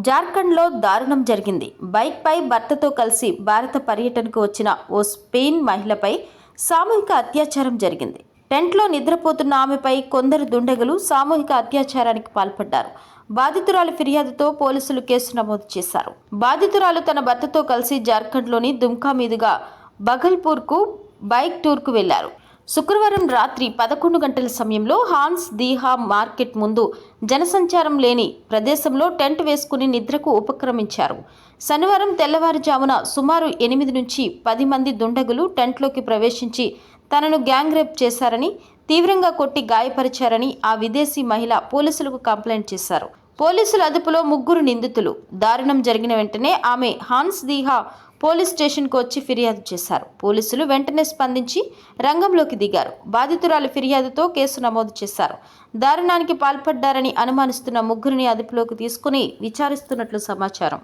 జార్ఖండ్లో దారుణం జరిగింది. బైక్పై భర్తతో కలిసి భారత పర్యటనకు వచ్చిన ఓ స్పెయిన్ మహిళపై సామూహిక అత్యాచారం జరిగింది. టెంట్లో నిద్రపోతున్న ఆమెపై కొందరు దుండగులు సామూహిక అత్యాచారానికి పాల్పడ్డారు. బాధితురాలి ఫిర్యాదుతో పోలీసులు కేసు నమోదు చేశారు. బాధితురాలు తన భర్తతో కలిసి జార్ఖండ్లోని దుమ్కా మీదుగా బఘల్పూర్కు బైక్ టూర్కు వెళ్లారు. శుక్రవారం రాత్రి 11 గంటల సమయంలో హాన్స్ దీహా మార్కెట్ ముందు జనసంచారం లేని ప్రదేశంలో టెంట్ వేసుకుని నిద్రకు ఉపక్రమించారు. శనివారం తెల్లవారుజామున సుమారు 8 నుంచి 10 మంది దుండగులు టెంట్లోకి ప్రవేశించి తనను గ్యాంగ్ రేప్ చేశారని, తీవ్రంగా కొట్టి గాయపరిచారని ఆ విదేశీ మహిళ పోలీసులకు కంప్లైంట్ చేశారు. పోలీసుల అదుపులో 3 నిందితులు. దారుణం జరిగిన వెంటనే ఆమె హాన్స్ దీహా పోలీస్ స్టేషన్కు వచ్చి ఫిర్యాదు చేశారు. పోలీసులు వెంటనే స్పందించి రంగంలోకి దిగారు. బాధితురాలి ఫిర్యాదుతో కేసు నమోదు చేశారు. దారుణానికి పాల్పడ్డారని అనుమానిస్తున్న 3 అదుపులోకి తీసుకుని విచారిస్తున్నట్లు సమాచారం.